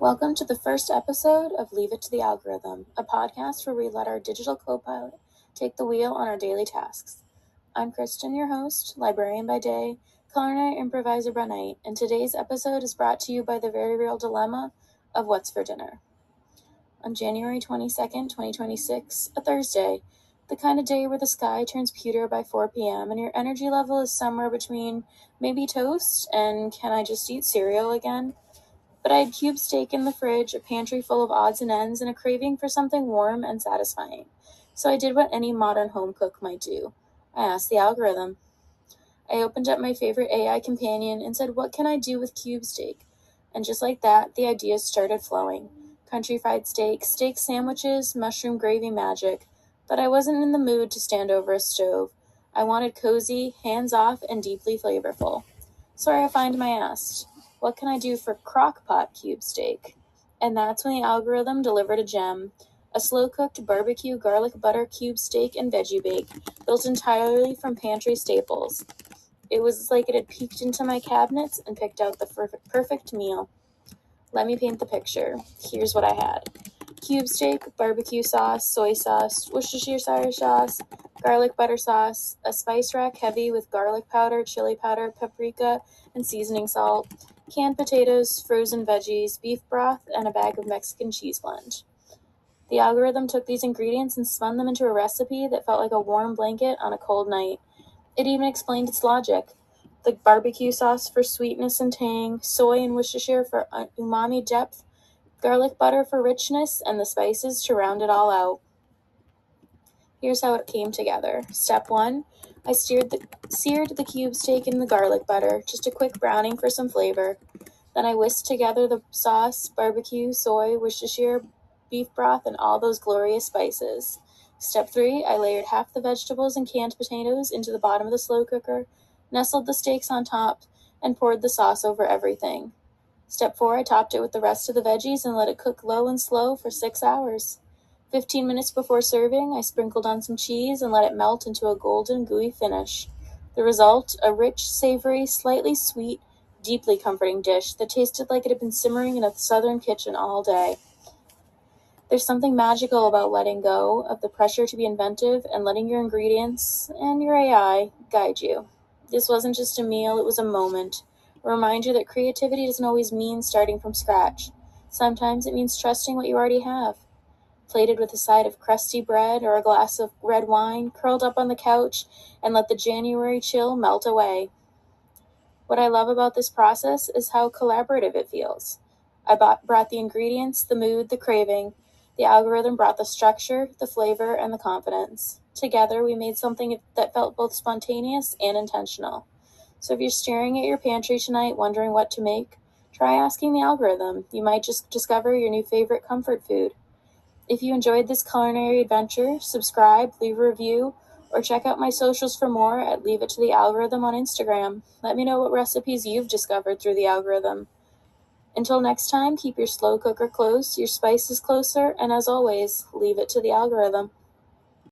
Welcome to the first episode of Leave It to the Algorithm, a podcast where we let our digital co-pilot take the wheel on our daily tasks. I'm Kristen, your host, librarian by day, culinary improviser by night, and today's episode is brought to you by the very real dilemma of what's for dinner. On January 22nd, 2026, a Thursday, the kind of day where the sky turns pewter by 4 p.m. and your energy level is somewhere between maybe toast and can I just eat cereal again? But I had cube steak in the fridge, a pantry full of odds and ends, and a craving for something warm and satisfying. So I did what any modern home cook might do. I asked the algorithm. I opened up my favorite AI companion and said, "What can I do with cube steak?" And just like that, the ideas started flowing. Country fried steak, steak sandwiches, mushroom gravy magic. But I wasn't in the mood to stand over a stove. I wanted cozy, hands-off, and deeply flavorful. So I refined my ask. What can I do for crock-pot cube steak? And that's when the algorithm delivered a gem. A slow-cooked barbecue garlic butter cube steak and veggie bake, built entirely from pantry staples. It was like it had peeked into my cabinets and picked out the perfect meal. Let me paint the picture. Here's what I had. Cube steak, barbecue sauce, soy sauce, Worcestershire sauce, garlic butter sauce, a spice rack heavy with garlic powder, chili powder, paprika, and seasoning salt, canned potatoes, frozen veggies, beef broth, and a bag of Mexican cheese blend. The algorithm took these ingredients and spun them into a recipe that felt like a warm blanket on a cold night. It even explained its logic. The barbecue sauce for sweetness and tang, soy and Worcestershire for umami depth, garlic butter for richness, and the spices to round it all out. Here's how it came together. Step 1, I seared the cube steak in the garlic butter, just a quick browning for some flavor. Then I whisked together the sauce, barbecue, soy, Worcestershire, beef broth, and all those glorious spices. Step 3, I layered half the vegetables and canned potatoes into the bottom of the slow cooker, nestled the steaks on top, and poured the sauce over everything. Step 4, I topped it with the rest of the veggies and let it cook low and slow for 6 hours. 15 minutes before serving, I sprinkled on some cheese and let it melt into a golden, gooey finish. The result, a rich, savory, slightly sweet, deeply comforting dish that tasted like it had been simmering in a southern kitchen all day. There's something magical about letting go of the pressure to be inventive and letting your ingredients and your AI guide you. This wasn't just a meal, it was a moment. A reminder that creativity doesn't always mean starting from scratch. Sometimes it means trusting what you already have. Plated with a side of crusty bread or a glass of red wine, curled up on the couch, and let the January chill melt away. What I love about this process is how collaborative it feels. I brought the ingredients, the mood, the craving. The algorithm brought the structure, the flavor, and the confidence. Together, we made something that felt both spontaneous and intentional. So if you're staring at your pantry tonight wondering what to make, try asking the algorithm. You might just discover your new favorite comfort food. If you enjoyed this culinary adventure, subscribe, leave a review, or check out my socials for more at Leave It to the Algorithm on Instagram. Let me know what recipes you've discovered through the algorithm. Until next time, keep your slow cooker close, your spices closer, and as always, leave it to the algorithm.